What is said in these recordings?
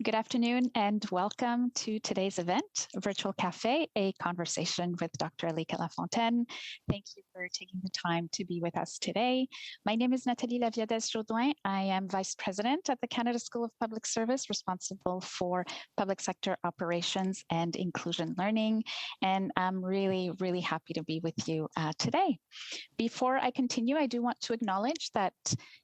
Good afternoon and welcome to today's event, Virtual Cafe, a conversation with Dr. Alika Lafontaine. Thank you for taking the time to be with us today. My name is Nathalie Laviadès-Jourdouin. I am Vice President at the Canada School of Public Service, responsible for public sector operations and inclusion learning. And I'm really happy to be with you today. Before I continue, I do want to acknowledge that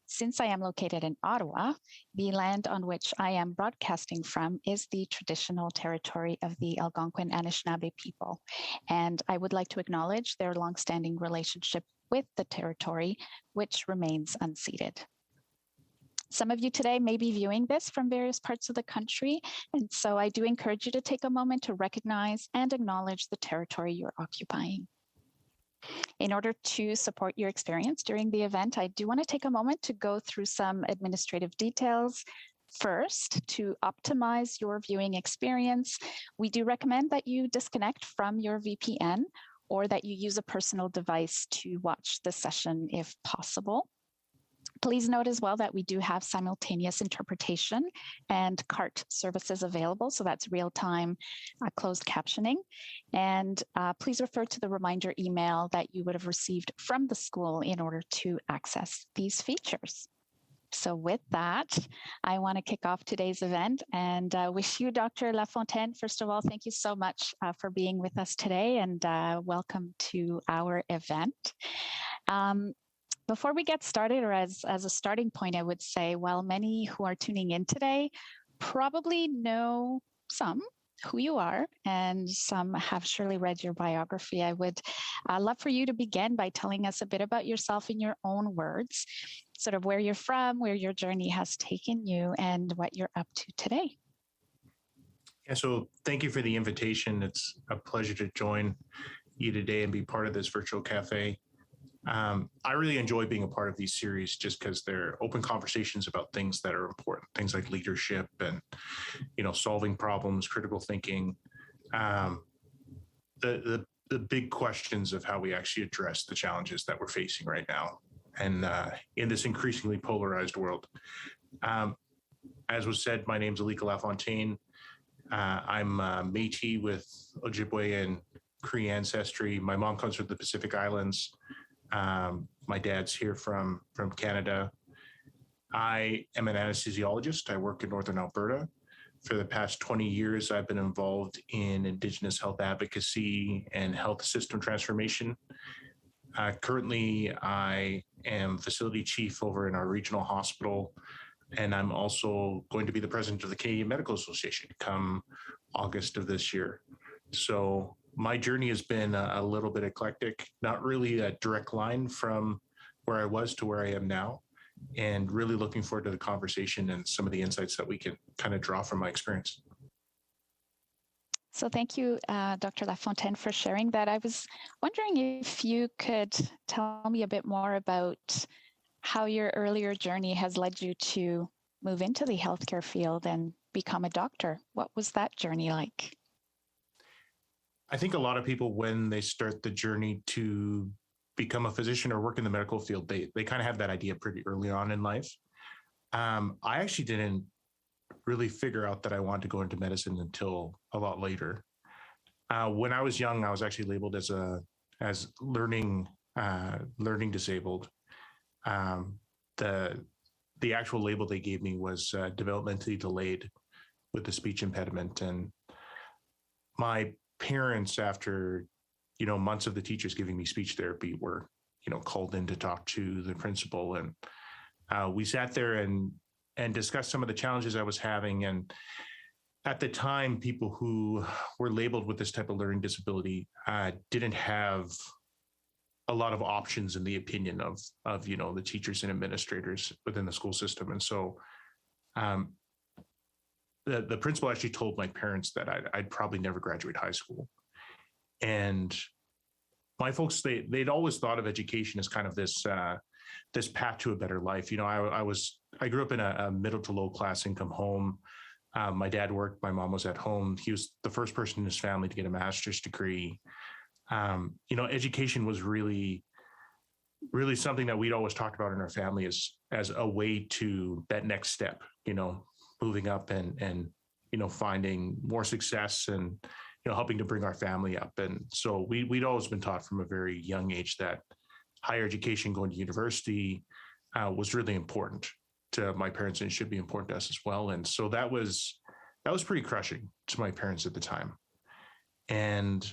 since I am located in Ottawa, the land on which I am broadcasting from is the traditional territory of the Algonquin Anishinaabe people. And I would like to acknowledge their longstanding relationship with the territory, which remains unceded. Some of you today may be viewing this from various parts of the country, and so I do encourage you to take a moment to recognize and acknowledge the territory you're occupying. In order to support your experience during the event, I do want to take a moment to go through some administrative details. First, to optimize your viewing experience, we do recommend that you disconnect from your VPN or that you use a personal device to watch the session if possible. Please note as well that we do have simultaneous interpretation and CART services available, so that's real-time closed captioning. And please refer to the reminder email that you would have received from the school in order to access these features. So with that, I want to kick off today's event and wish you, Dr. Lafontaine, first of all, thank you so much for being with us today, and welcome to our event. Before we get started, or as a starting point, I would say, while many who are tuning in today probably know some who you are, and some have surely read your biography, I would love for you to begin by telling us a bit about yourself in your own words, sort of where you're from, where your journey has taken you, and what you're up to today. Yeah, so thank you for the invitation. It's a pleasure to join you today and be part of this virtual cafe. I really enjoy being a part of these series just because they're open conversations about things that are important, things like leadership and, solving problems, critical thinking, the big questions of how we actually address the challenges that we're facing right now, and in this increasingly polarized world. As was said, my name's Alika Lafontaine. I'm Métis with Ojibwe and Cree ancestry. My mom comes from the Pacific Islands. My dad's here from Canada. I am an anesthesiologist. I work in Northern Alberta. For the past 20 years, I've been involved in Indigenous health advocacy and health system transformation. Currently, I am facility chief over in our regional hospital, and I'm also going to be the president of the Canadian Medical Association come August of this year. So my journey has been a little bit eclectic, not really a direct line from where I was to where I am now, and really looking forward to the conversation and some of the insights that we can kind of draw from my experience. So thank you, Dr. Lafontaine, for sharing that. I was wondering if you could tell me a bit more about how your earlier journey has led you to move into the healthcare field and become a doctor. What was that journey like? I think a lot of people, when they start the journey to become a physician or work in the medical field, they kind of have that idea pretty early on in life. I actually didn't really figure out that I wanted to go into medicine until a lot later. When I was young, I was actually labeled as learning disabled. The actual label they gave me was developmentally delayed with a speech impediment, and my parents, after months of the teachers giving me speech therapy, were called in to talk to the principal, and we sat there and discussed some of the challenges I was having. And at the time, people who were labeled with this type of learning disability didn't have a lot of options in the opinion of the teachers and administrators within the school system. And so the principal actually told my parents that I'd probably never graduate high school. And my folks, they'd always thought of education as kind of this path to a better life. I grew up in a middle to low class income home. My dad worked, my mom was at home. He was the first person in his family to get a master's degree. Education was really something that we'd always talked about in our family as a way to that next step, moving up and finding more success and, helping to bring our family up. And so we'd always been taught from a very young age that higher education, going to university, was really important to my parents and should be important to us as well. And so that was pretty crushing to my parents at the time. And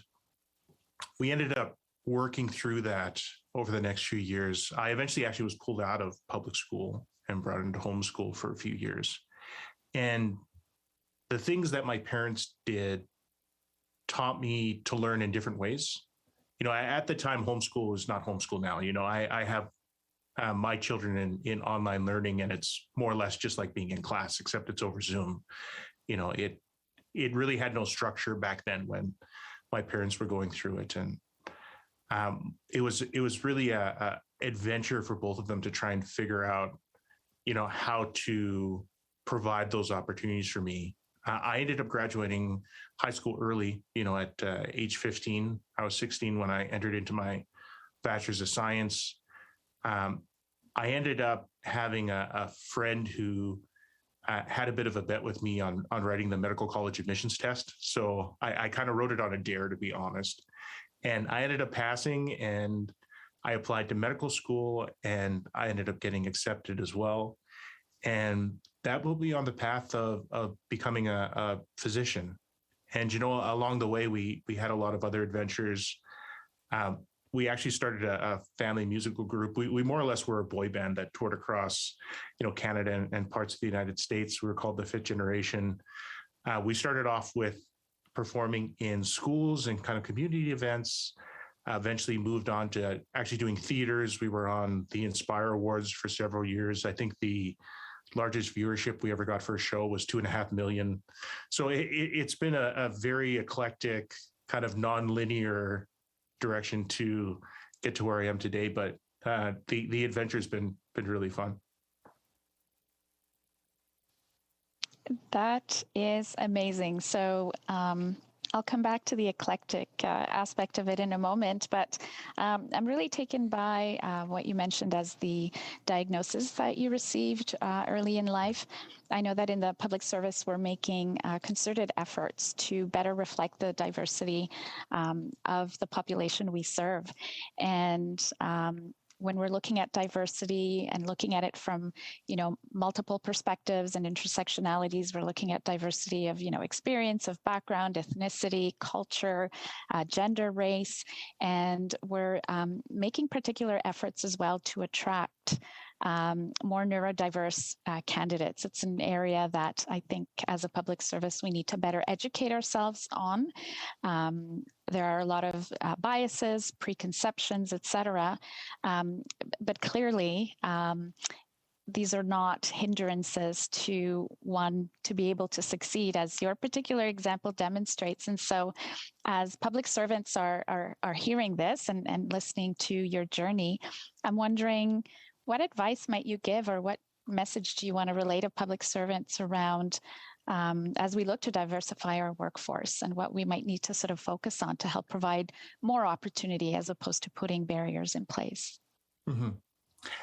we ended up working through that over the next few years. I eventually actually was pulled out of public school and brought into homeschool for a few years. And the things that my parents did taught me to learn in different ways. At the time, homeschool was not homeschool now. I have my children in online learning, and it's more or less just like being in class, except it's over Zoom. It really had no structure back then when my parents were going through it. And it was really a adventure for both of them to try and figure out, how to provide those opportunities for me. I ended up graduating high school early, at age 15. I was 16 when I entered into my bachelor's of science. I ended up having a friend who had a bit of a bet with me on writing the medical college admissions test. So I kind of wrote it on a dare, to be honest. And I ended up passing, and I applied to medical school, and I ended up getting accepted as well. And that will be on the path of becoming a physician. And, along the way, we had a lot of other adventures. We actually started a family musical group. We more or less were a boy band that toured across, Canada and parts of the United States. We were called the Fifth Generation. We started off with performing in schools and kind of community events, eventually moved on to actually doing theaters. We were on the Inspire Awards for several years. I think the largest viewership we ever got for a show was 2.5 million. So it's been a very eclectic, kind of non-linear direction to get to where I am today. But the adventure's been really fun. That is amazing. So I'll come back to the eclectic aspect of it in a moment, but I'm really taken by what you mentioned as the diagnosis that you received early in life. I know that in the public service, we're making concerted efforts to better reflect the diversity of the population we serve. And when we're looking at diversity and looking at it from, multiple perspectives and intersectionalities, we're looking at diversity of, experience, of background, ethnicity, culture, gender, race, and we're making particular efforts as well to attract more neurodiverse candidates. It's an area that I think as a public service, we need to better educate ourselves on. There are a lot of biases, preconceptions, et cetera. But clearly, these are not hindrances to one to be able to succeed, as your particular example demonstrates. And so as public servants are hearing this and listening to your journey, I'm wondering, what advice might you give, or what message do you want to relay to public servants around as we look to diversify our workforce and what we might need to sort of focus on to help provide more opportunity as opposed to putting barriers in place? Mm-hmm.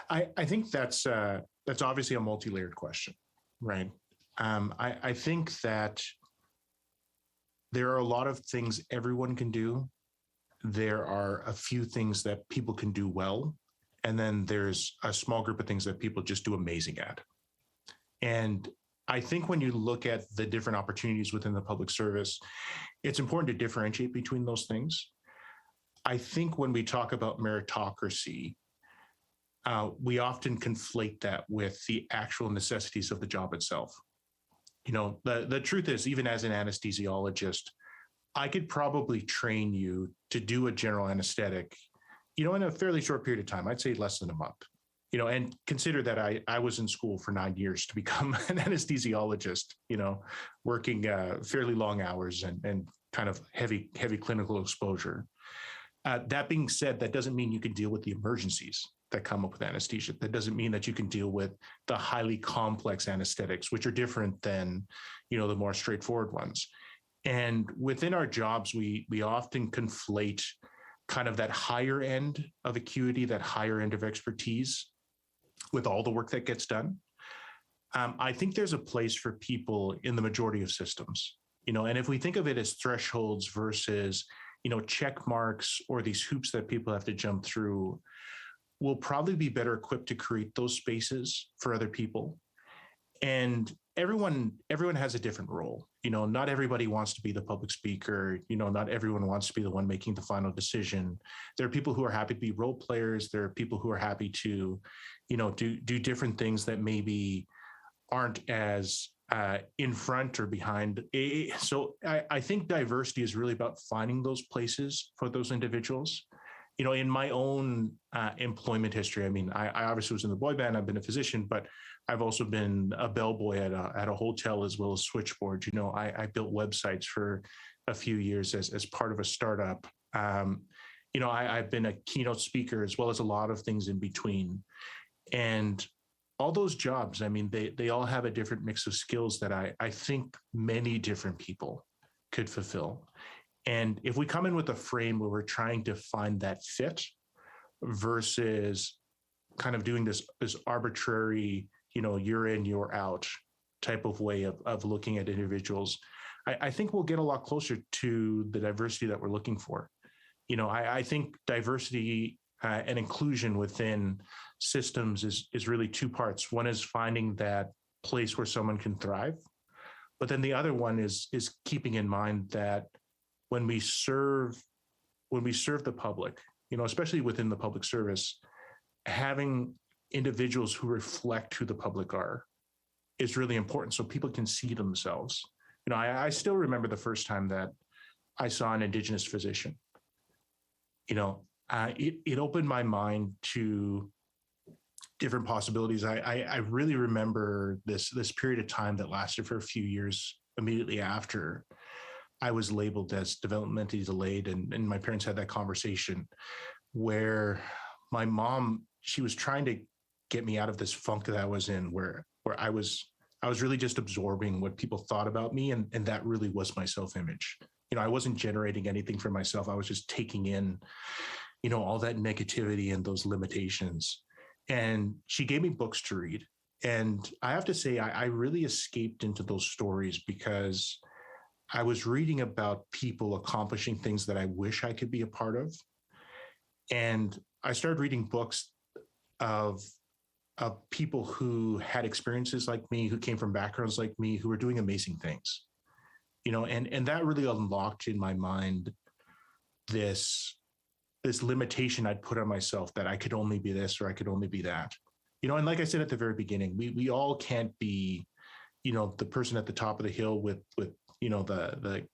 I think that's obviously a multi-layered question, right? I think that there are a lot of things everyone can do. There are a few things that people can do well. And then there's a small group of things that people just do amazing at. And I think when you look at the different opportunities within the public service, it's important to differentiate between those things. I think when we talk about meritocracy, we often conflate that with the actual necessities of the job itself. The truth is, even as an anesthesiologist, I could probably train you to do a general anesthetic, in a fairly short period of time. I'd say less than a month. And consider that I was in school for 9 years to become an anesthesiologist, working fairly long hours and kind of heavy clinical exposure. That being said, that doesn't mean you can deal with the emergencies that come up with anesthesia. That doesn't mean that you can deal with the highly complex anesthetics, which are different than, the more straightforward ones. And within our jobs, we often conflate kind of that higher end of acuity, that higher end of expertise with all the work that gets done. I think there's a place for people in the majority of systems, and if we think of it as thresholds versus, check marks or these hoops that people have to jump through, we'll probably be better equipped to create those spaces for other people. And everyone has a different role. Not everybody wants to be the public speaker. Not everyone wants to be the one making the final decision. There are people who are happy to be role players. There are people who are happy to, do different things that maybe aren't as in front or behind. So I think diversity is really about finding those places for those individuals. In my own employment history, I mean, I obviously was in the boy band. I've been a physician, but I've also been a bellboy at a hotel as well as switchboard. I built websites for a few years as part of a startup. I've been a keynote speaker as well as a lot of things in between. And all those jobs, I mean, they all have a different mix of skills that I think many different people could fulfill. And if we come in with a frame where we're trying to find that fit versus kind of doing this arbitrary, you're in, you're out type of way of looking at individuals, I think we'll get a lot closer to the diversity that we're looking for. I think diversity and inclusion within systems is really two parts. One is finding that place where someone can thrive, but then the other one is keeping in mind that when we serve the public, especially within the public service, having individuals who reflect who the public are is really important so people can see themselves. I still remember the first time that I saw an Indigenous physician. It opened my mind to different possibilities. I really remember this period of time that lasted for a few years immediately after I was labeled as developmentally delayed. And my parents had that conversation where my mom, she was trying to get me out of this funk that I was in, where I was really just absorbing what people thought about me. And that really was my self-image. I wasn't generating anything for myself. I was just taking in, all that negativity and those limitations. And she gave me books to read. And I have to say, I really escaped into those stories because I was reading about people accomplishing things that I wish I could be a part of. And I started reading books of people who had experiences like me, who came from backgrounds like me, who were doing amazing things. And that really unlocked in my mind this limitation I'd put on myself that I could only be this or I could only be that. And like I said at the very beginning, we all can't be, the person at the top of the hill with the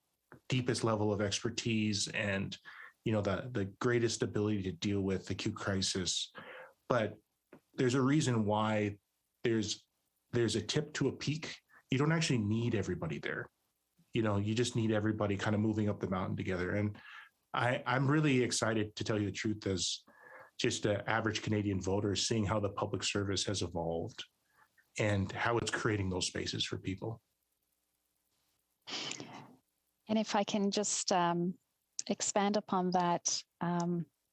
deepest level of expertise and the greatest ability to deal with acute crisis. But there's a reason why there's a tip to a peak. You don't actually need everybody there. You just need everybody kind of moving up the mountain together. And I'm really excited, to tell you the truth, as just an average Canadian voter, seeing how the public service has evolved and how it's creating those spaces for people. And if I can just expand upon that,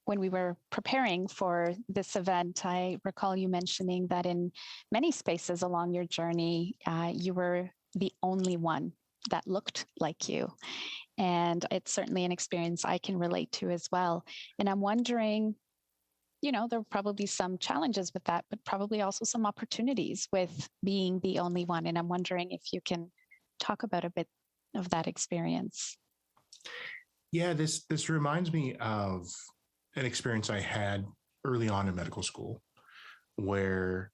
when we were preparing for this event, I recall you mentioning that in many spaces along your journey, you were the only one that looked like you. And it's certainly an experience I can relate to as well. And I'm wondering, there are probably some challenges with that, but probably also some opportunities with being the only one. And I'm wondering if you can talk about a bit of that experience. Yeah, this reminds me of an experience I had early on in medical school, where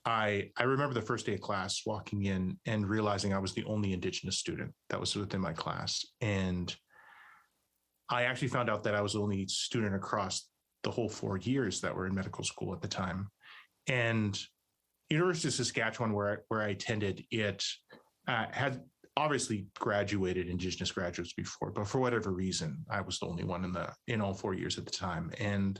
I remember the first day of class walking in and realizing I was the only Indigenous student that was within my class. And I actually found out that I was the only student across the whole 4 years that were in medical school at the time. And University of Saskatchewan, where I attended, it had obviously graduated Indigenous graduates before, but for whatever reason, I was the only one in all 4 years at the time. And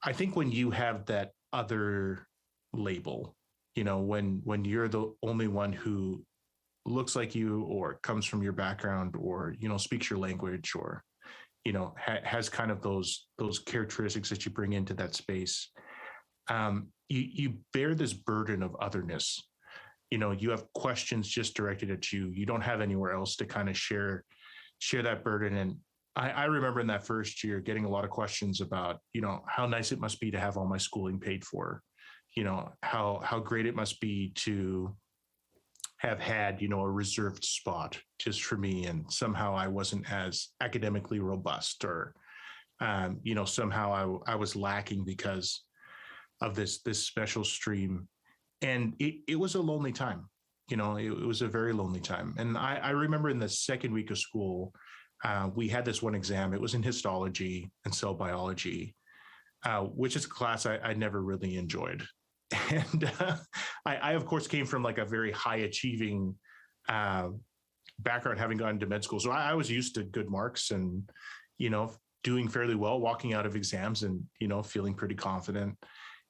I think when you have that other label, when you're the only one who looks like you or comes from your background or, speaks your language or, has kind of those characteristics that you bring into that space, you bear this burden of otherness you have questions just directed at you. You don't have anywhere else to kind of share that burden. And I remember in that first year getting a lot of questions about, how nice it must be to have all my schooling paid for, how great it must be to have had, a reserved spot just for me. And somehow I wasn't as academically robust, or, somehow I was lacking because of this special stream. And it was a lonely time. It was a very lonely time. And I remember in the second week of school, we had this one exam. It was in histology and cell biology, which is a class I never really enjoyed. And I, of course, came from like a very high achieving background, having gone to med school. So I was used to good marks and, doing fairly well, walking out of exams and, feeling pretty confident.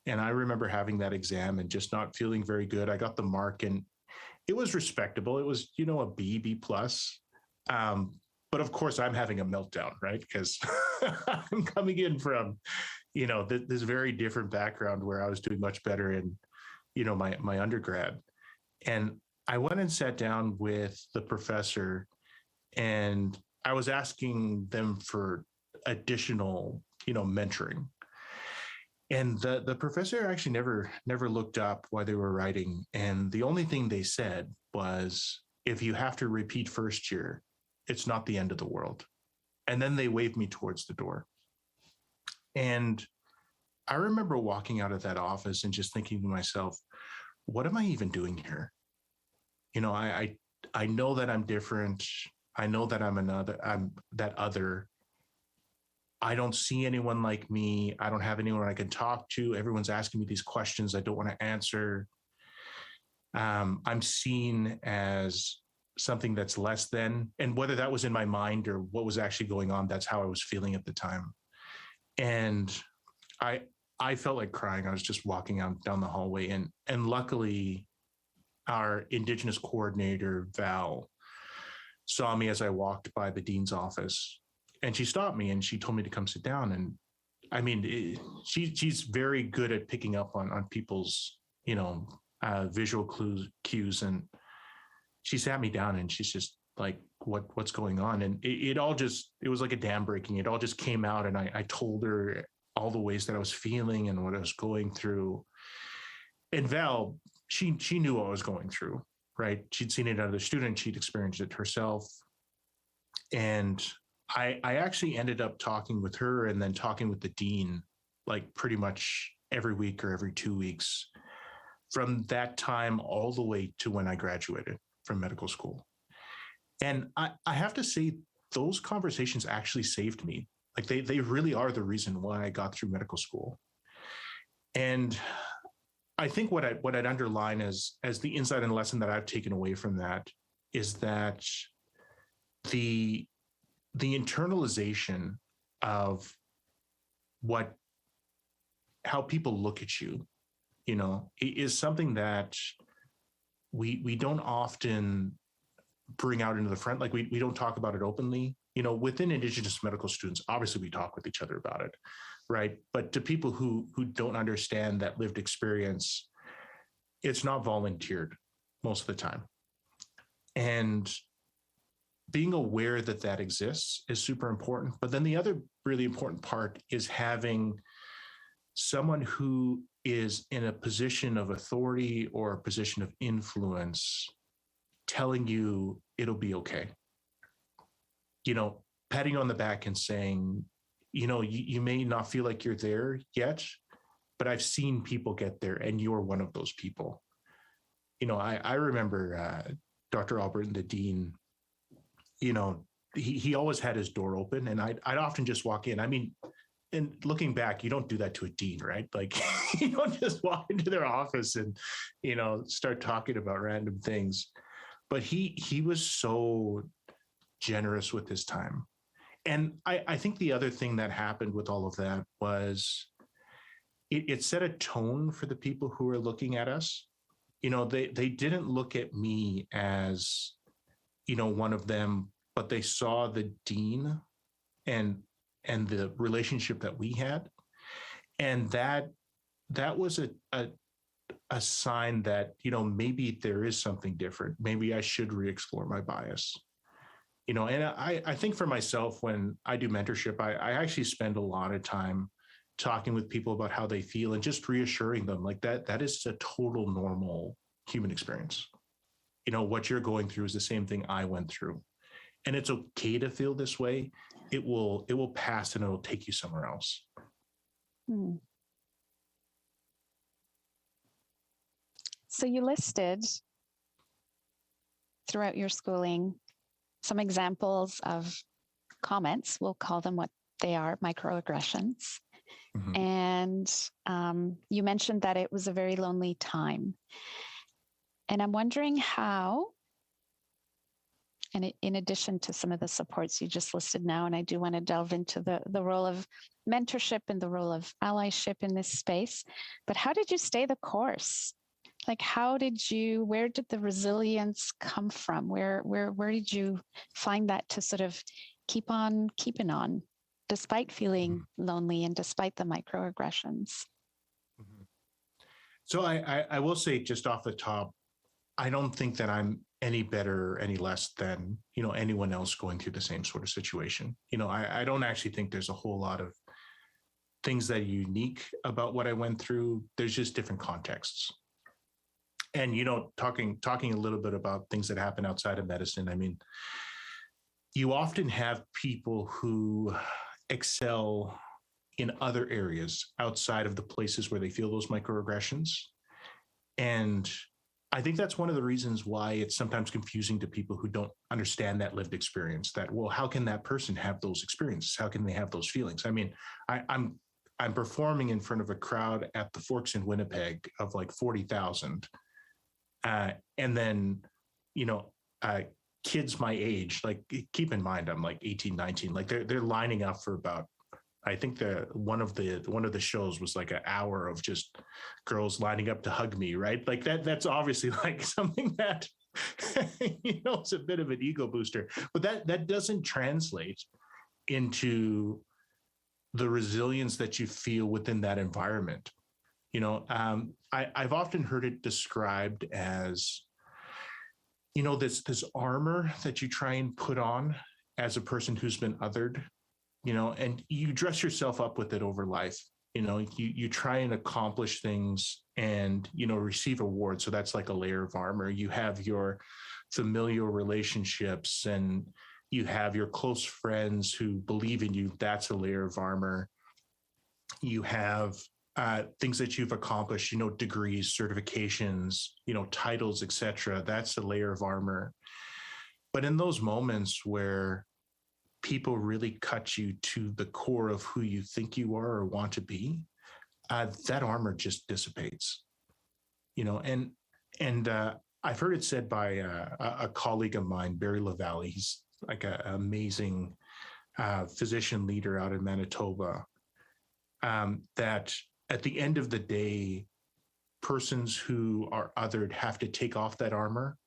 And I remember having that exam and just not feeling very good. I got the mark and it was respectable. It was, a B plus. But of course, I'm having a meltdown, right? Because I'm coming in from, this very different background where I was doing much better in, my undergrad. And I went and sat down with the professor and I was asking them for additional, mentoring. And the professor actually never looked up while they were writing. And the only thing they said was, if you have to repeat first year, it's not the end of the world. And then they waved me towards the door. And I remember walking out of that office and just thinking to myself, what am I even doing here? I know that I'm different. I know that I'm that other. I don't see anyone like me. I don't have anyone I can talk to. Everyone's asking me these questions I don't want to answer. I'm seen as something that's less than, and whether that was in my mind or what was actually going on, that's how I was feeling at the time. And I felt like crying. I was just walking out down the hallway, and luckily our Indigenous coordinator, Val, saw me as I walked by the dean's office, and she stopped me and she told me to come sit down. And I mean, she's very good at picking up on people's, visual cues. And she sat me down and she's just like, what's going on? And it was like a dam breaking. It all just came out. And I told her all the ways that I was feeling and what I was going through. And Val, she knew what I was going through, right? She'd seen it out of the student. She'd experienced it herself. And I actually ended up talking with her and then talking with the dean, like pretty much every week or every 2 weeks from that time all the way to when I graduated from medical school. And I have to say, those conversations actually saved me. Like they really are the reason why I got through medical school. And I think what I'd underline as the insight and lesson that I've taken away from that is that the internalization of how people look at you, is something that we don't often bring out into the front. Like we don't talk about it openly. Within Indigenous medical students, obviously we talk with each other about it, right? But to people who don't understand that lived experience, it's not volunteered most of the time. And being aware that exists is super important. But then the other really important part is having someone who is in a position of authority or a position of influence telling you it'll be okay. Patting on the back and saying, you may not feel like you're there yet, but I've seen people get there and you're one of those people. I remember Dr. Albertin, the dean, he always had his door open and I'd often just walk in. I mean, and looking back, you don't do that to a dean, right? Like you don't just walk into their office and, start talking about random things. But he was so generous with his time. And I think the other thing that happened with all of that was it set a tone for the people who were looking at us. They didn't look at me as, one of them, but they saw the dean and the relationship that we had. And that was a a sign that, maybe there is something different. Maybe I should re-explore my bias. And I think for myself, when I do mentorship, I actually spend a lot of time talking with people about how they feel and just reassuring them like that is a total normal human experience. What you're going through is the same thing I went through. And it's okay to feel this way. It will pass and it'll take you somewhere else. Hmm. So you listed throughout your schooling some examples of comments, we'll call them what they are, microaggressions. Mm-hmm. And you mentioned that it was a very lonely time. And I'm wondering how, and in addition to some of the supports you just listed now, and I do want to delve into the role of mentorship and the role of allyship in this space, but how did you stay the course? Like, where did the resilience come from? Where did you find that to sort of keep on keeping on, despite feeling lonely and despite the microaggressions? So I will say just off the top, I don't think that I'm any better, any less than, anyone else going through the same sort of situation. I don't actually think there's a whole lot of things that are unique about what I went through. There's just different contexts. And, talking a little bit about things that happen outside of medicine, I mean, you often have people who excel in other areas outside of the places where they feel those microaggressions. And I think that's one of the reasons why it's sometimes confusing to people who don't understand that lived experience, that, well, how can that person have those experiences? How can they have those feelings? I mean, I'm performing in front of a crowd at the Forks in Winnipeg of like 40,000. And then, kids my age, like, keep in mind, I'm like 18, 19, like they're lining up for about, I think one of the shows was like an hour of just girls lining up to hug me, right? Like that's obviously like something that, it's a bit of an ego booster, but that doesn't translate into the resilience that you feel within that environment. I've often heard it described as, this armor that you try and put on as a person who's been othered, and you dress yourself up with it over life. You try and accomplish things and, receive awards. So that's like a layer of armor. You have your familial relationships and you have your close friends who believe in you. That's a layer of armor. You have things that you've accomplished, degrees, certifications, titles, etc. That's a layer of armor. But in those moments where people really cut you to the core of who you think you are or want to be, that armor just dissipates. And I've heard it said by a colleague of mine, Barry LaValle. He's like an amazing physician leader out in Manitoba. That at the end of the day, persons who are othered have to take off that armor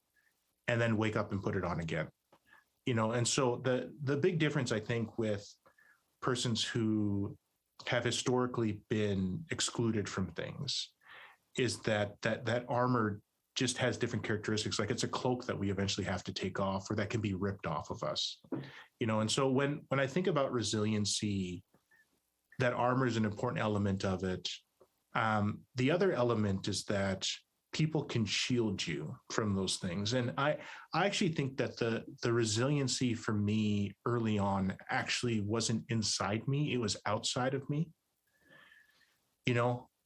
and then wake up and put it on again. And so the big difference, I think, with persons who have historically been excluded from things is that armor just has different characteristics. Like, it's a cloak that we eventually have to take off, or that can be ripped off of us. And so when I think about resiliency, that armor is an important element of it. The other element is that people can shield you from those things. And I actually think that the resiliency for me early on actually wasn't inside me, it was outside of me.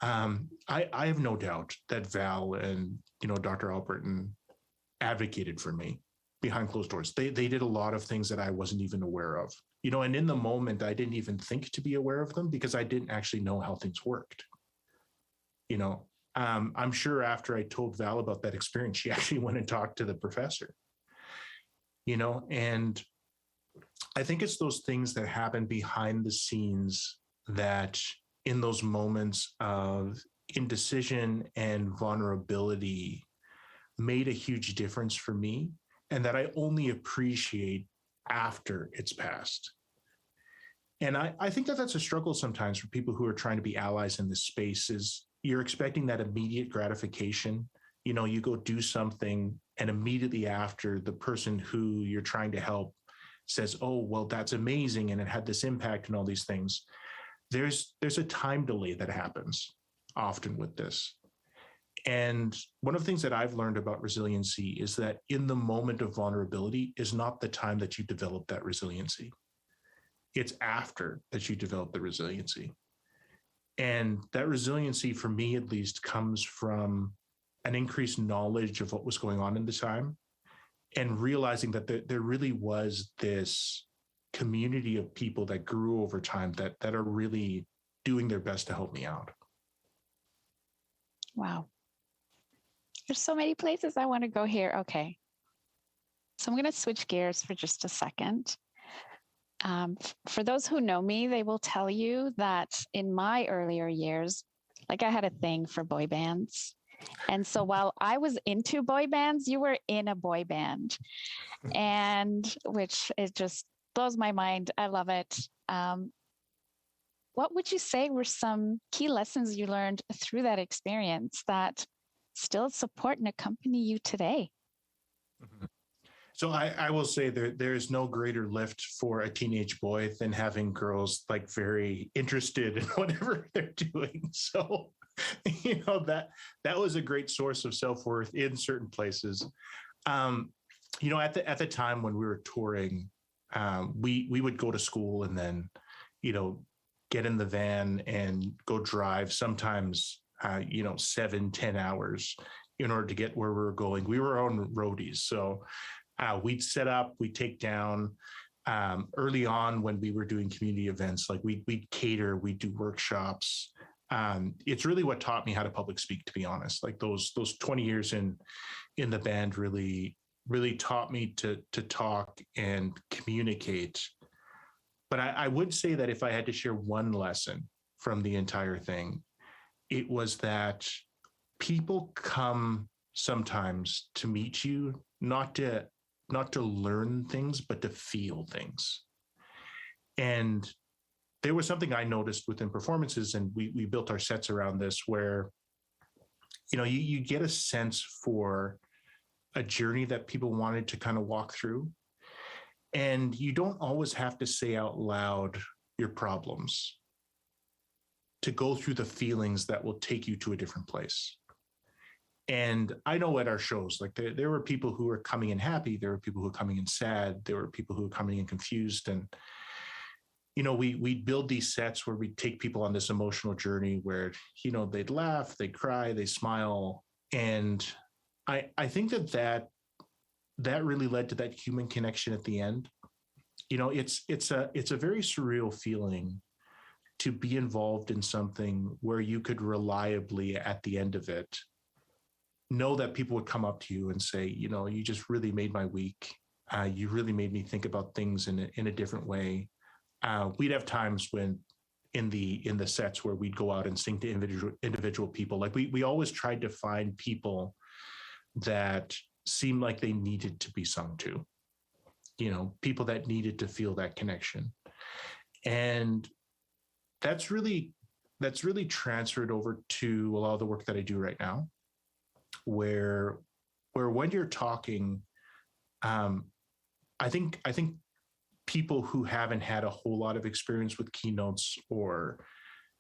I have no doubt that Val and, Dr. Alberton advocated for me behind closed doors. They did a lot of things that I wasn't even aware of, and in the moment, I didn't even think to be aware of them because I didn't actually know how things worked. I'm sure after I told Val about that experience, she actually went and talked to the professor, and I think it's those things that happen behind the scenes that in those moments of indecision and vulnerability made a huge difference for me, and that I only appreciate after it's passed. And I think that that's a struggle sometimes for people who are trying to be allies in this space, is you're expecting that immediate gratification. You go do something, and immediately after, the person who you're trying to help says, oh, well, that's amazing, and it had this impact and all these things. There's a time delay that happens often with this. And one of the things that I've learned about resiliency is that in the moment of vulnerability is not the time that you develop that resiliency. It's after that you develop the resiliency. And that resiliency, for me at least, comes from an increased knowledge of what was going on in the time, and realizing that there really was this community of people that grew over time that are really doing their best to help me out. Wow. There's so many places I want to go here. Okay. So I'm going to switch gears for just a second. For those who know me, they will tell you that in my earlier years, like, I had a thing for boy bands. And so while I was into boy bands, you were in a boy band, and which it just blows my mind. I love it. What would you say were some key lessons you learned through that experience that still support and accompany you today? Mm-hmm. So I will say there is no greater lift for a teenage boy than having girls like very interested in whatever they're doing. So, that was a great source of self-worth in certain places. At the time when we were touring, we would go to school and then, get in the van and go drive sometimes, 7-10 hours in order to get where we were going. We were on roadies. So we'd set up, we'd take down. Early on when we were doing community events, like we'd cater, we'd do workshops. It's really what taught me how to public speak, to be honest. Like those 20 years in the band really taught me to talk and communicate. But I would say that if I had to share one lesson from the entire thing, it was that people come sometimes to meet you, not to learn things, but to feel things. And there was something I noticed within performances, and we built our sets around this, where, you get a sense for a journey that people wanted to kind of walk through. And you don't always have to say out loud your problems to go through the feelings that will take you to a different place. And I know at our shows, like there were people who were coming in happy, there were people who were coming in sad, there were people who were coming in confused. And, we'd build these sets where we'd take people on this emotional journey where, they'd laugh, they'd cry, they smile. And I think that really led to that human connection at the end. It's a very surreal feeling to be involved in something where you could reliably, at the end of it, know that people would come up to you and say, you just really made my week. You really made me think about things in a different way. We'd have times when in the sets where we'd go out and sing to individual people. Like we always tried to find people that seemed like they needed to be sung to, people that needed to feel that connection. And that's really transferred over to a lot of the work that I do right now, where when you're talking, I think people who haven't had a whole lot of experience with keynotes or,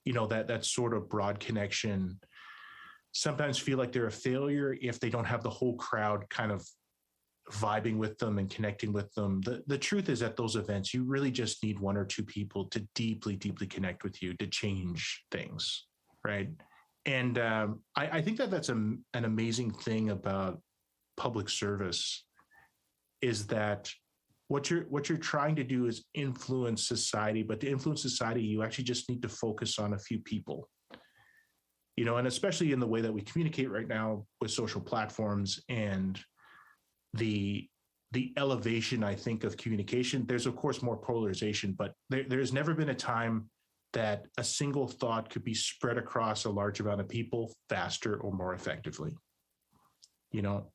that sort of broad connection sometimes feel like they're a failure if they don't have the whole crowd kind of vibing with them and connecting with them. The truth is, at those events, you really just need one or two people to deeply, deeply connect with you to change things, right? And I think that's an amazing thing about public service, is that what you're trying to do is influence society, but to influence society, you actually just need to focus on a few people. And especially in the way that we communicate right now with social platforms and the elevation, I think, of communication, there's of course more polarization, but there's never been a time that a single thought could be spread across a large amount of people faster or more effectively.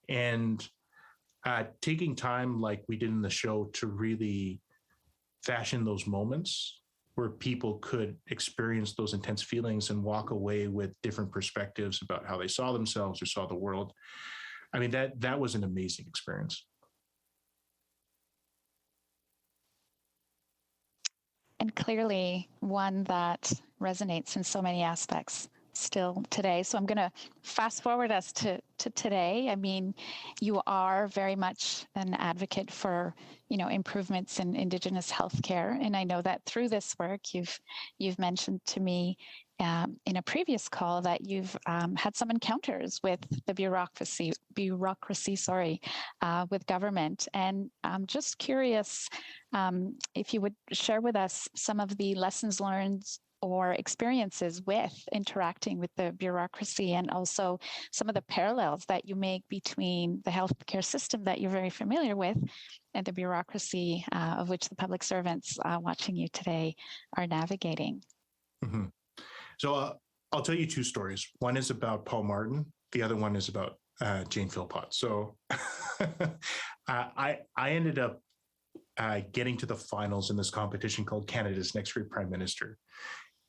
And taking time like we did in the show to really fashion those moments where people could experience those intense feelings and walk away with different perspectives about how they saw themselves or saw the world. I mean, that was an amazing experience. And clearly one that resonates in so many aspects still today. So I'm going to fast forward us to today. I mean, you are very much an advocate for, improvements in Indigenous healthcare. And I know that through this work, you've mentioned to me in a previous call that you've had some encounters with the bureaucracy, with government. And I'm just curious if you would share with us some of the lessons learned or experiences with interacting with the bureaucracy, and also some of the parallels that you make between the healthcare system that you're very familiar with and the bureaucracy of which the public servants watching you today are navigating. Mm-hmm. So I'll tell you two stories. One is about Paul Martin. The other one is about Jane Philpott. So I ended up getting to the finals in this competition called Canada's Next Great Prime Minister.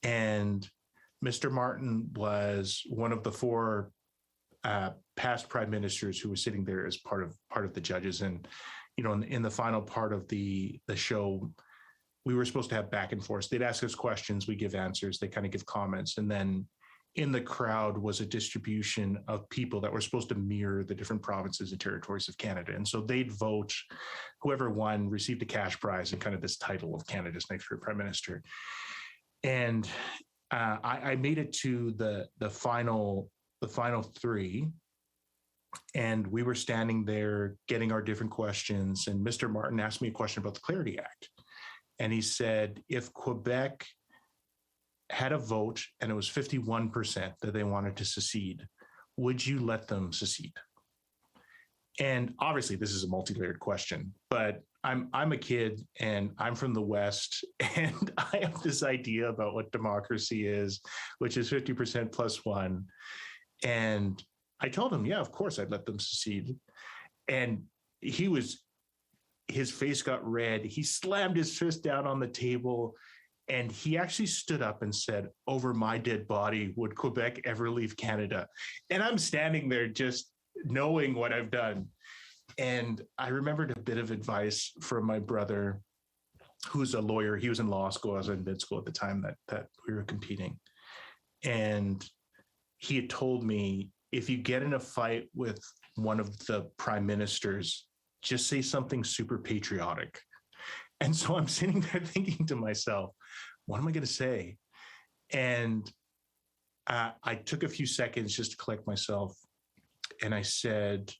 And Mr. Martin was one of the four past prime ministers who was sitting there as part of the judges. And, in the final part of the show, we were supposed to have back and forth. They'd ask us questions, we give answers, they kind of give comments. And then in the crowd was a distribution of people that were supposed to mirror the different provinces and territories of Canada. And so they'd vote, whoever won received a cash prize and kind of this title of Canada's next great prime minister. And I made it to the final three, and we were standing there getting our different questions. And Mr. Martin asked me a question about the Clarity Act, and he said, if Quebec had a vote and it was 51% that they wanted to secede, would you let them secede? And obviously, this is a multi-layered question, but I'm a kid and I'm from the West, and I have this idea about what democracy is, which is 50% plus one. And I told him, yeah, of course I'd let them secede. And his face got red. He slammed his fist down on the table, and he actually stood up and said, over my dead body, would Quebec ever leave Canada? And I'm standing there just knowing what I've done. And I remembered a bit of advice from my brother, who's a lawyer. He was in law school. I was in mid school at the time that we were competing. And he had told me, if you get in a fight with one of the prime ministers, just say something super patriotic. And so I'm sitting there thinking to myself, what am I going to say? And I took a few seconds just to collect myself. And I said,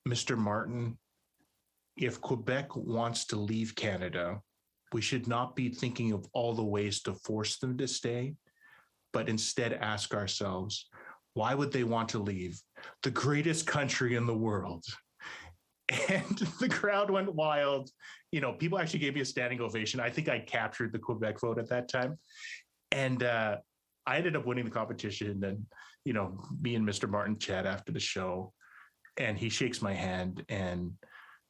Mr. Martin, if Quebec wants to leave Canada, we should not be thinking of all the ways to force them to stay, but instead ask ourselves, why would they want to leave the greatest country in the world? And the crowd went wild. People actually gave me a standing ovation. I think I captured the Quebec vote at that time. And I ended up winning the competition. And, me and Mr. Martin chat after the show. And he shakes my hand and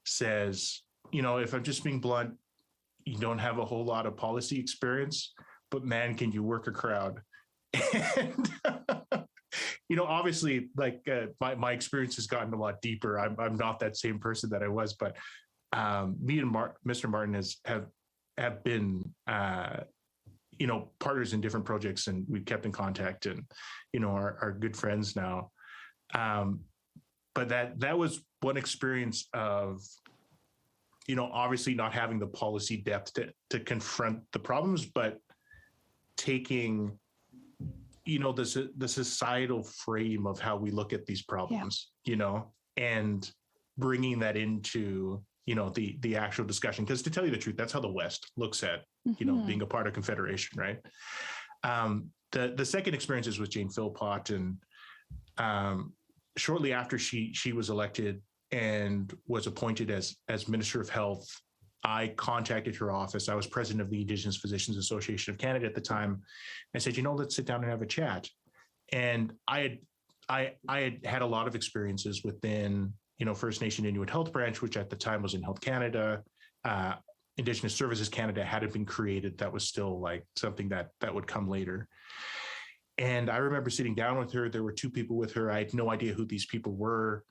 says, if I'm just being blunt, you don't have a whole lot of policy experience, but man, can you work a crowd? And, obviously, like my experience has gotten a lot deeper. I'm not that same person that I was, but me and Mr. Martin have been, partners in different projects, and we've kept in contact, and, are good friends now. But that was one experience of, obviously not having the policy depth to confront the problems, but taking, the societal frame of how we look at these problems, and bringing that into, the actual discussion. Because to tell you the truth, that's how the West looks at, being a part of Confederation, right? The second experience is with Jane Philpott, and shortly after she was elected and was appointed as Minister of Health, I contacted her office. I was president of the Indigenous Physicians Association of Canada at the time. I said, let's sit down and have a chat. And I had a lot of experiences within, First Nation Inuit Health Branch, which at the time was in Health Canada. Indigenous Services Canada hadn't been created. That was still like something that would come later. And I remember sitting down with her. There were two people with her. I had no idea who these people were.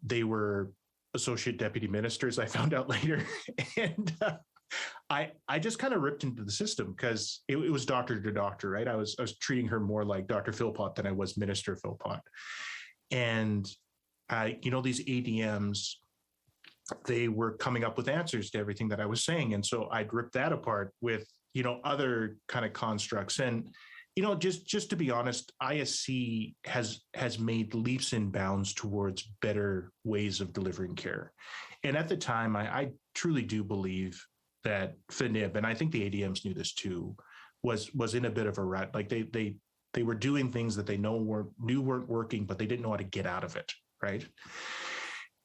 They were associate deputy ministers, I found out later. And I just kind of ripped into the system because it was doctor to doctor, right? I was treating her more like Dr. Philpott than I was Minister Philpott. And, these ADMs, they were coming up with answers to everything that I was saying. And so I'd rip that apart with, other kind of constructs. And, just to be honest, ISC has made leaps and bounds towards better ways of delivering care. And at the time, I truly do believe that FNIB, and I think the ADMs knew this too, was in a bit of a rut. Like they were doing things that they knew weren't working, but they didn't know how to get out of it, right?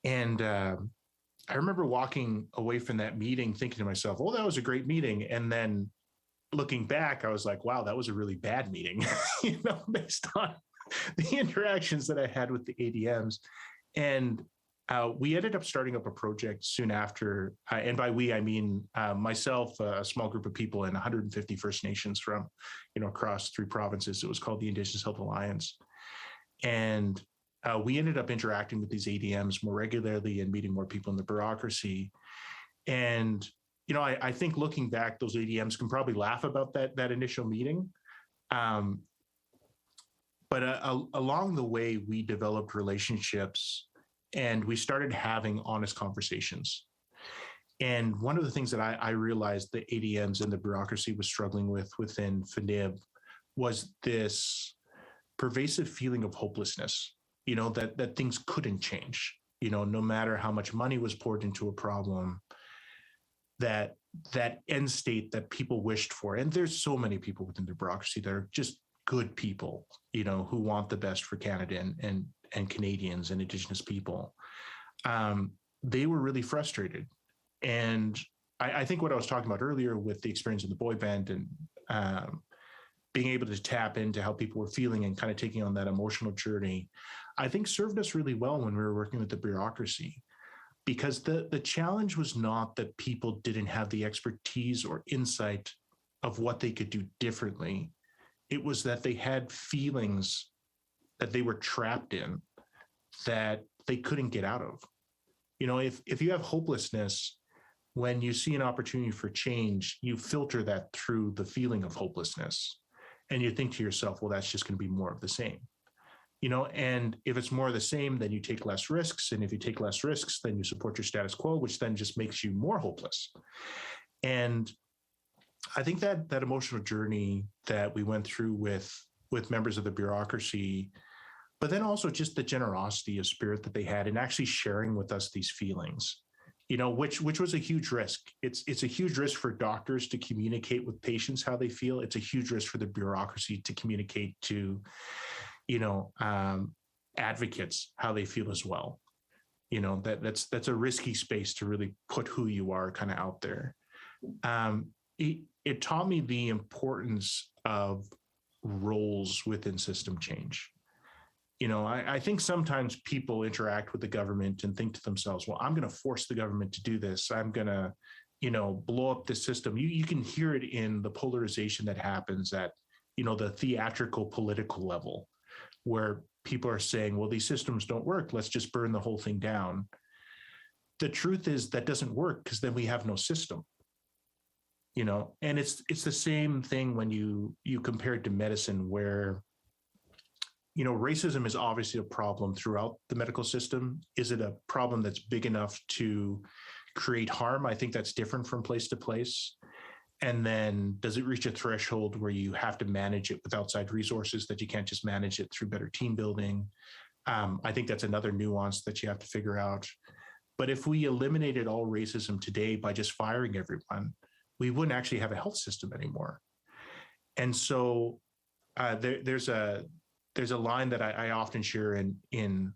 And I remember walking away from that meeting thinking to myself, oh, that was a great meeting. And then looking back, I was like, wow, that was a really bad meeting, based on the interactions that I had with the ADMs. And we ended up starting up a project soon after. And by we, I mean myself, a small group of people, and 150 First Nations from, across 3 provinces. It was called the Indigenous Health Alliance. And we ended up interacting with these ADMs more regularly and meeting more people in the bureaucracy. And I think looking back, those ADMs can probably laugh about that initial meeting. But along the way, we developed relationships and we started having honest conversations. And one of the things that I realized the ADMs and the bureaucracy was struggling with within FNIB was this pervasive feeling of hopelessness, that things couldn't change, no matter how much money was poured into a problem, that end state that people wished for. And there's so many people within the bureaucracy that are just good people, who want the best for Canada and Canadians and Indigenous people. They were really frustrated. And I think what I was talking about earlier with the experience of the boy band and being able to tap into how people were feeling and kind of taking on that emotional journey, I think served us really well when we were working with the bureaucracy. Because the challenge was not that people didn't have the expertise or insight of what they could do differently. It was that they had feelings that they were trapped in that they couldn't get out of. If you have hopelessness, when you see an opportunity for change, you filter that through the feeling of hopelessness. And you think to yourself, well, that's just going to be more of the same. And if it's more of the same, then you take less risks. And if you take less risks, then you support your status quo, which then just makes you more hopeless. And I think that emotional journey that we went through with members of the bureaucracy, but then also just the generosity of spirit that they had in actually sharing with us these feelings, which was a huge risk. It's a huge risk for doctors to communicate with patients how they feel. It's a huge risk for the bureaucracy to communicate to advocates how they feel as well. That's a risky space to really put who you are kind of out there. It taught me the importance of roles within system change. I think sometimes people interact with the government and think to themselves, well, I'm going to force the government to do this. I'm going to, blow up the system. You can hear it in the polarization that happens at, the theatrical political level, where people are saying, well, these systems don't work. Let's just burn the whole thing down. The truth is that doesn't work because then we have no system. And it's the same thing when you compare it to medicine, where racism is obviously a problem throughout the medical system. Is it a problem that's big enough to create harm? I think that's different from place to place. And then does it reach a threshold where you have to manage it with outside resources, that you can't just manage it through better team building? I think that's another nuance that you have to figure out. But if we eliminated all racism today by just firing everyone, we wouldn't actually have a health system anymore. And so there's a line that I often share in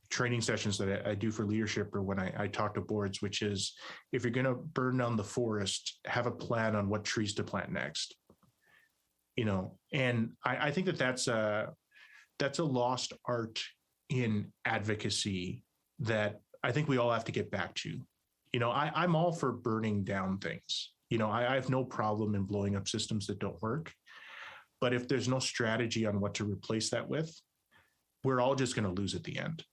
training sessions that I do for leadership, or when I talk to boards, which is, if you're going to burn down the forest, have a plan on what trees to plant next. And I think that's a lost art in advocacy that I think we all have to get back to. I'm all for burning down things. I have no problem in blowing up systems that don't work. But if there's no strategy on what to replace that with, we're all just going to lose at the end.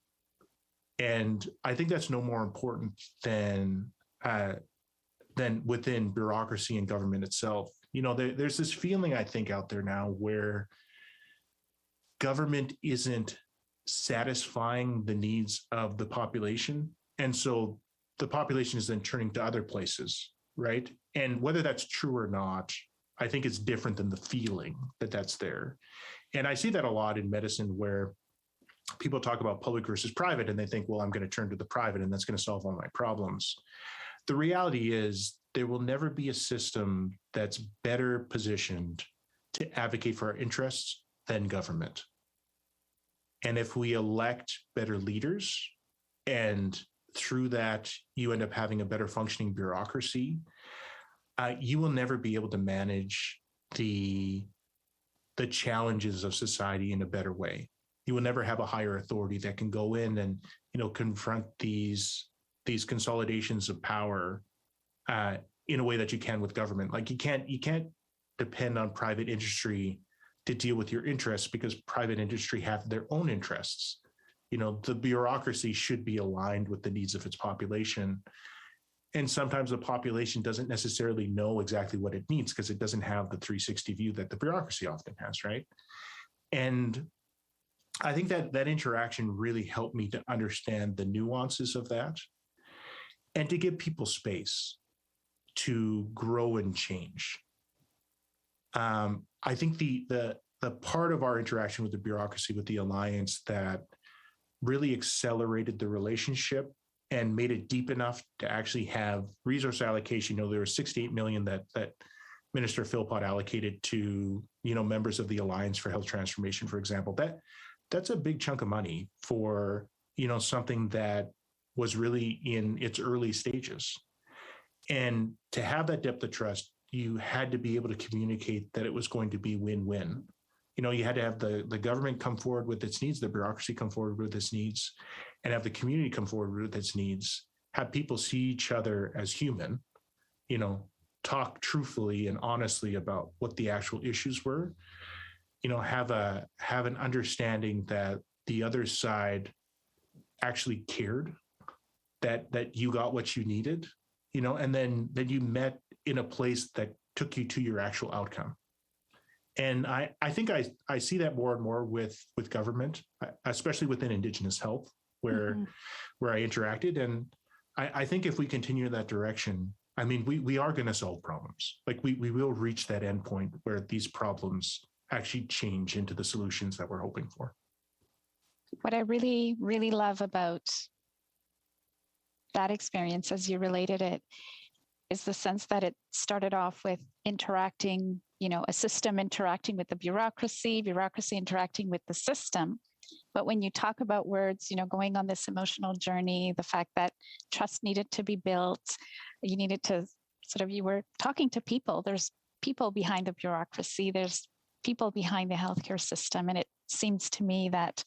And I think that's no more important than within bureaucracy and government itself. There's this feeling, I think, out there now where government isn't satisfying the needs of the population. And so the population is then turning to other places, right? And whether that's true or not, I think it's different than the feeling that that's there. And I see that a lot in medicine where people talk about public versus private and they think, well, I'm going to turn to the private and that's going to solve all my problems. The reality is there will never be a system that's better positioned to advocate for our interests than government. And if we elect better leaders, and through that, you end up having a better functioning bureaucracy, you will never be able to manage the challenges of society in a better way. You will never have a higher authority that can go in and, confront these consolidations of power in a way that you can with government. Like you can't depend on private industry to deal with your interests because private industry have their own interests. The bureaucracy should be aligned with the needs of its population. And sometimes the population doesn't necessarily know exactly what it needs because it doesn't have the 360 view that the bureaucracy often has, right? And I think that interaction really helped me to understand the nuances of that and to give people space to grow and change. I think the part of our interaction with the bureaucracy, with the alliance, that really accelerated the relationship and made it deep enough to actually have resource allocation. There were 68 million that Minister Philpott allocated to members of the Alliance for Health Transformation, for example. That's a big chunk of money for something that was really in its early stages. And to have that depth of trust, you had to be able to communicate that it was going to be win-win. You had to have the government come forward with its needs, the bureaucracy come forward with its needs, and have the community come forward with its needs, have people see each other as human, talk truthfully and honestly about what the actual issues were, have an understanding that the other side actually cared, that you got what you needed, and then you met in a place that took you to your actual outcome. And I think I see that more and more with government, especially within Indigenous health, where I interacted. And I think if we continue in that direction, we are going to solve problems. Like we will reach that endpoint where these problems actually change into the solutions that we're hoping for. What I really, really love about that experience as you related it is the sense that it started off with interacting, a system interacting with the bureaucracy interacting with the system. But when you talk about words, going on this emotional journey, the fact that trust needed to be built, you needed to you were talking to people. There's people behind the bureaucracy. There's people behind the healthcare system. And it seems to me that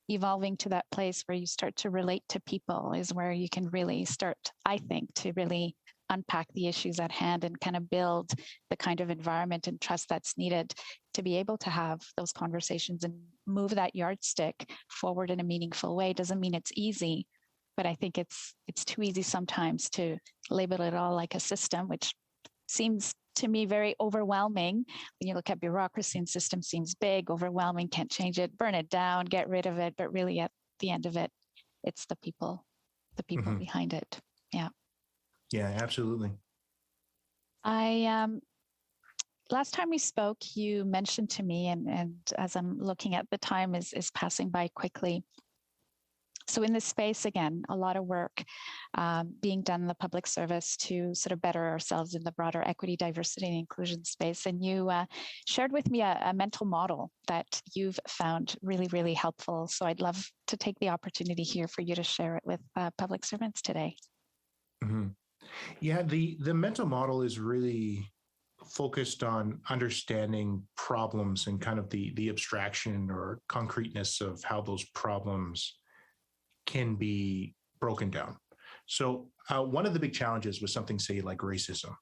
evolving to that place where you start to relate to people is where you can really start, I think, to really unpack the issues at hand and kind of build the kind of environment and trust that's needed to be able to have those conversations and move that yardstick forward in a meaningful way. Doesn't mean it's easy, but I think it's too easy sometimes to label it all like a system, which seems to me very overwhelming. When you look at bureaucracy and system, seems big, overwhelming, can't change it, burn it down, get rid of it. But really at the end of it, it's the people behind it. Yeah. Yeah, absolutely. Last time we spoke, you mentioned to me, and as I'm looking at the time is passing by quickly. So in this space, again, a lot of work being done in the public service to better ourselves in the broader equity, diversity, and inclusion space. And you shared with me a mental model that you've found really, really helpful. So I'd love to take the opportunity here for you to share it with public servants today. Mm-hmm. Yeah, the mental model is really focused on understanding problems and kind of the abstraction or concreteness of how those problems can be broken down. So one of the big challenges with something, say, like racism,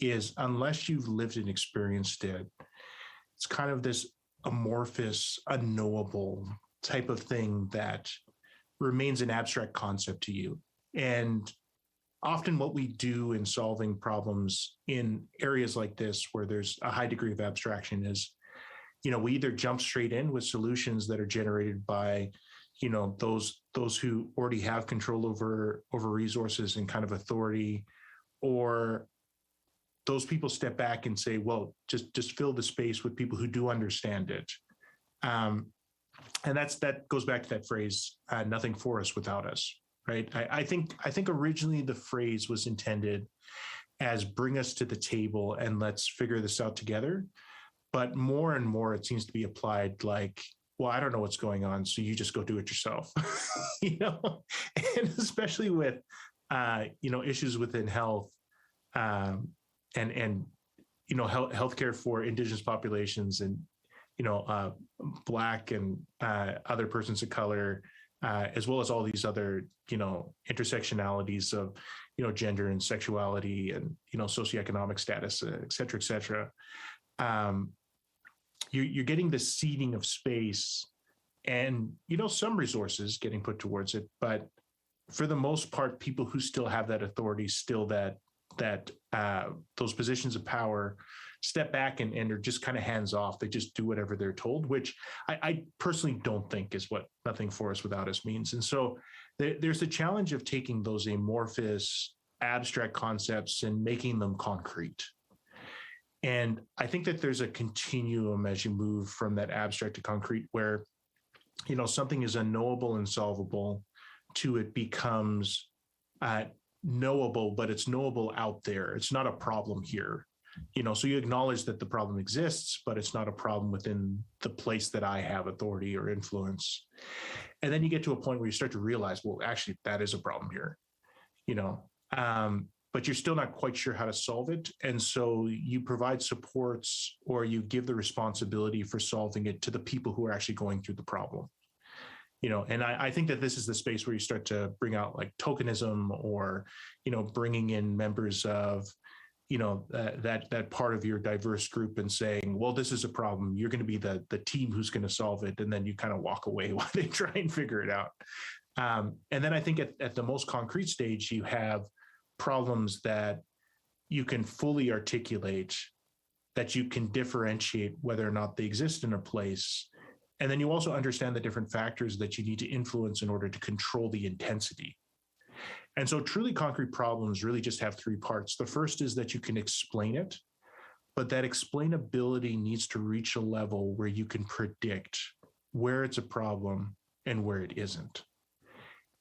is unless you've lived and experienced it, it's kind of this amorphous, unknowable type of thing that remains an abstract concept to you. And often what we do in solving problems in areas like this, where there's a high degree of abstraction, is, we either jump straight in with solutions that are generated by, those who already have control over resources and kind of authority, or those people step back and say, well, just fill the space with people who do understand it. And that goes back to that phrase, nothing for us without us, right? I think originally the phrase was intended as bring us to the table and let's figure this out together. But more and more it seems to be applied like, well, I don't know what's going on, so you just go do it yourself, and especially with, issues within health, and healthcare for Indigenous populations and, Black and other persons of color, as well as all these other, intersectionalities of, gender and sexuality and, socioeconomic status, et cetera, et cetera. You're getting the seeding of space and, some resources getting put towards it. But for the most part, people who still have that authority, still that those positions of power, step back and are just kind of hands off. They just do whatever they're told, which I personally don't think is what nothing for us without us means. And so there's a challenge of taking those amorphous, abstract concepts and making them concrete. And I think that there's a continuum as you move from that abstract to concrete where, something is unknowable and solvable to it becomes knowable, but it's knowable out there. It's not a problem here. So you acknowledge that the problem exists, but it's not a problem within the place that I have authority or influence. And then you get to a point where you start to realize, well, actually, that is a problem here, but you're still not quite sure how to solve it. And so you provide supports or you give the responsibility for solving it to the people who are actually going through the problem. And I think that this is the space where you start to bring out like tokenism or, bringing in members of, that part of your diverse group and saying, well, this is a problem. You're going to be the team who's going to solve it. And then you kind of walk away while they try and figure it out. And then I think at the most concrete stage, you have problems that you can fully articulate, that you can differentiate whether or not they exist in a place. And then you also understand the different factors that you need to influence in order to control the intensity. And so truly concrete problems really just have three parts. The first is that you can explain it, but that explainability needs to reach a level where you can predict where it's a problem and where it isn't.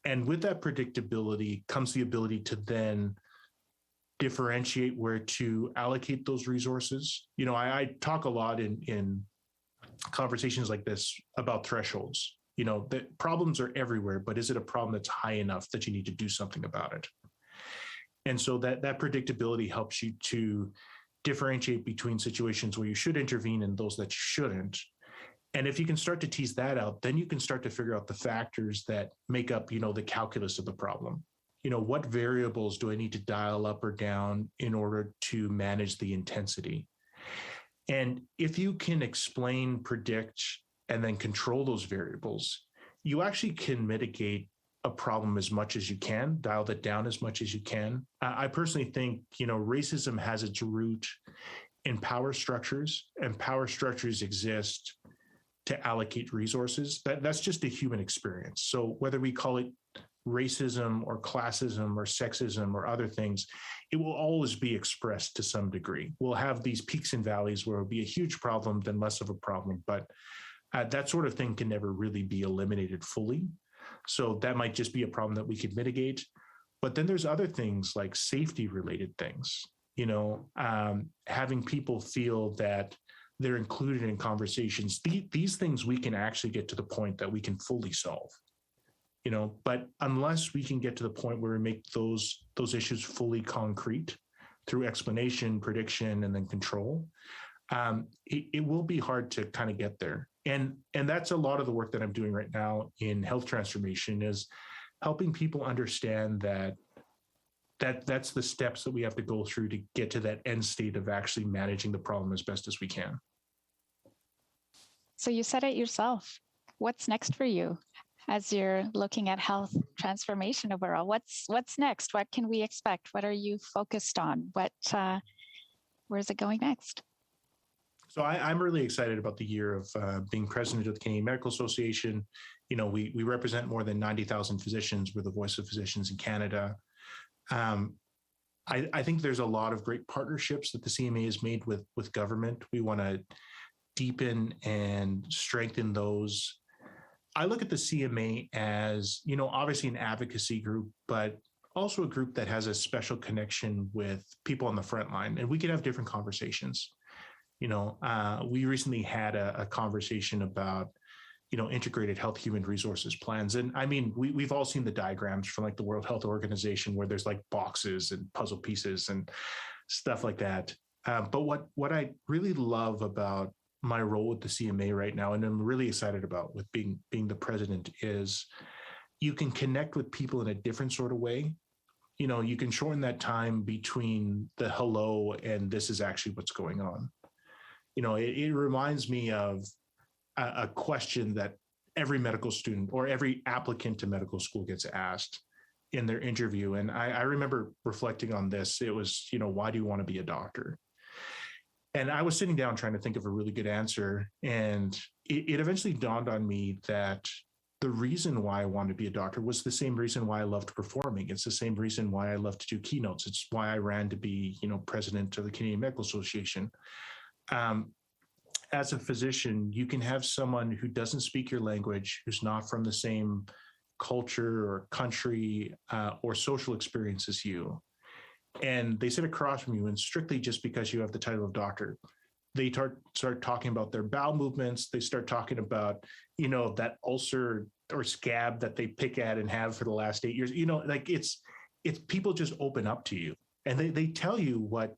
And with that predictability comes the ability to then differentiate where to allocate those resources. I talk a lot in conversations like this about thresholds. That problems are everywhere, but is it a problem that's high enough that you need to do something about it? And so that predictability helps you to differentiate between situations where you should intervene and those that you shouldn't. And if you can start to tease that out, then you can start to figure out the factors that make up, the calculus of the problem. What variables do I need to dial up or down in order to manage the intensity? And if you can explain, predict, and then control those variables, you actually can mitigate a problem as much as you can, dial that down as much as you can. I personally think, racism has its root in power structures, and power structures exist to allocate resources. That's just a human experience. So whether we call it racism or classism or sexism or other things, it will always be expressed to some degree. We'll have these peaks and valleys where it'll be a huge problem, then less of a problem, but that sort of thing can never really be eliminated fully. So that might just be a problem that we could mitigate. But then there's other things like safety related things, having people feel that they're included in conversations. These things we can actually get to the point that we can fully solve, but unless we can get to the point where we make those issues fully concrete through explanation, prediction, and then control, it will be hard to kind of get there. And that's a lot of the work that I'm doing right now in health transformation, is helping people understand that that's the steps that we have to go through to get to that end state of actually managing the problem as best as we can. So you said it yourself. What's next for you as you're looking at health transformation overall? What's next? What can we expect? What are you focused on? Where's it going next? So I'm really excited about the year of being president of the Canadian Medical Association. We represent more than 90,000 physicians. We're the voice of physicians in Canada. I think there's a lot of great partnerships that the CMA has made with government. We want to deepen and strengthen those. I look at the CMA as, obviously an advocacy group, but also a group that has a special connection with people on the front line, and we can have different conversations. We recently had a conversation about, integrated health human resources plans. And I mean, we've all seen the diagrams from like the World Health Organization where there's like boxes and puzzle pieces and stuff like that. But what I really love about my role with the CMA right now, and I'm really excited about with being the president, is you can connect with people in a different sort of way. You can shorten that time between the hello and this is actually what's going on. It reminds me of a question that every medical student or every applicant to medical school gets asked in their interview. And I remember reflecting on this. It was, why do you want to be a doctor? And I was sitting down trying to think of a really good answer. And it eventually dawned on me that the reason why I wanted to be a doctor was the same reason why I loved performing. It's the same reason why I love to do keynotes. It's why I ran to be, president of the Canadian Medical Association. As a physician, you can have someone who doesn't speak your language, who's not from the same culture or country or social experience as you. And they sit across from you, and strictly just because you have the title of doctor, they start talking about their bowel movements. They start talking about, that ulcer or scab that they pick at and have for the last 8 years. Like it's people just open up to you, and they tell you what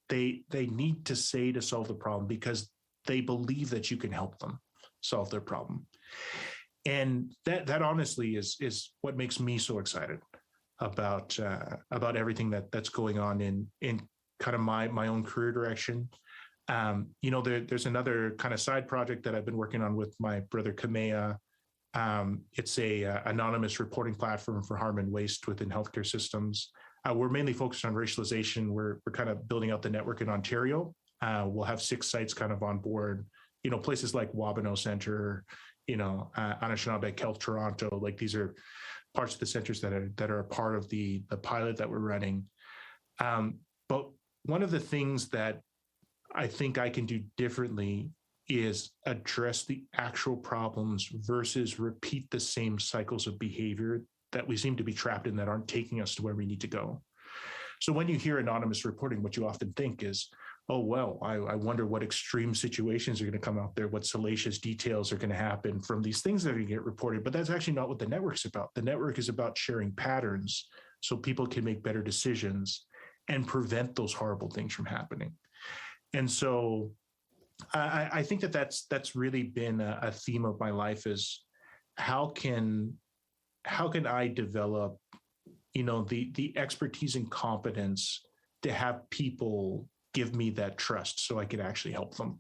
they need to say to solve the problem because they believe that you can help them solve their problem. And that honestly is what makes me so excited about everything that's going on in kind of my own career direction. There's another kind of side project that I've been working on with my brother Kamea. It's a anonymous reporting platform for harm and waste within healthcare systems. We're mainly focused on racialization. We're kind of building out the network in Ontario. We'll have 6 sites kind of on board, places like Wabano Center, Anishinaabe Health Toronto. Like these are parts of the centers that are a part of the pilot that we're running. But one of the things that I think I can do differently is address the actual problems versus repeat the same cycles of behavior that we seem to be trapped in that aren't taking us to where we need to go. So when you hear anonymous reporting, what you often think is, oh, well, I wonder what extreme situations are going to come out there, what salacious details are going to happen from these things that are going to get reported. But that's actually not what the network's about. The network is about sharing patterns so people can make better decisions and prevent those horrible things from happening. And so I think that's really been a theme of my life is how can I develop, the expertise and competence to have people give me that trust so I could actually help them,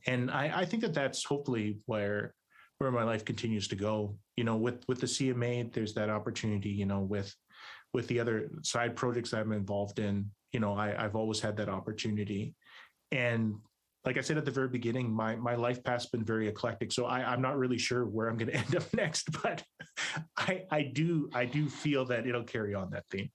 and I think that's hopefully where my life continues to go, with the CMA, there's that opportunity, with the other side projects I'm involved in, I've always had that opportunity. And like I said at the very beginning, my life path's been very eclectic. So I'm not really sure where I'm going to end up next, but I do feel that it'll carry on that theme.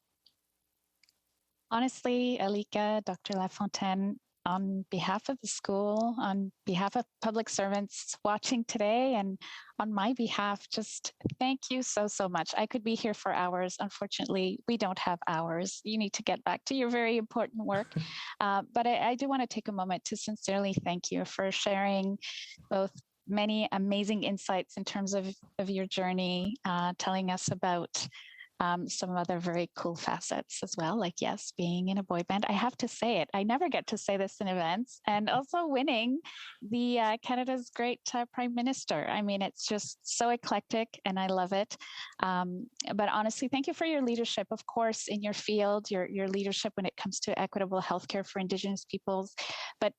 Honestly, Alika, Dr. Lafontaine, on behalf of the school, on behalf of public servants watching today, and on my behalf, just thank you so much. I could be here for hours. Unfortunately, we don't have hours. You need to get back to your very important work. But I do want to take a moment to sincerely thank you for sharing both many amazing insights in terms of your journey, telling us about some other very cool facets as well, like, yes, being in a boy band. I have to say it. I never get to say this in events. And also winning the Canada's great Prime Minister. I mean, it's just so eclectic and I love it. But honestly, thank you for your leadership, of course, in your field, your leadership when it comes to equitable healthcare for Indigenous peoples. But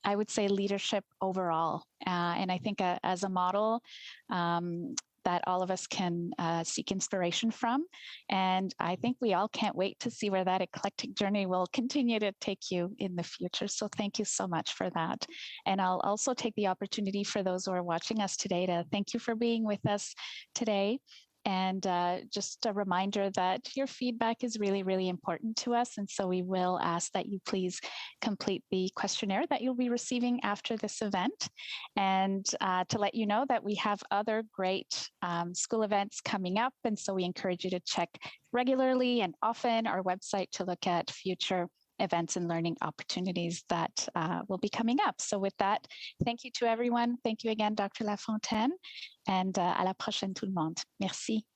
I would say leadership overall. And I think as a model, that all of us can seek inspiration from. And I think we all can't wait to see where that eclectic journey will continue to take you in the future. So thank you so much for that. And I'll also take the opportunity for those who are watching us today to thank you for being with us today. And just a reminder that your feedback is really, really important to us. And so we will ask that you please complete the questionnaire that you'll be receiving after this event. And to let you know that we have other great school events coming up. And so we encourage you to check regularly and often our website to look at future events and learning opportunities that will be coming up. So with that, thank you to everyone. Thank you again, Dr. Lafontaine. And à la prochaine tout le monde. Merci.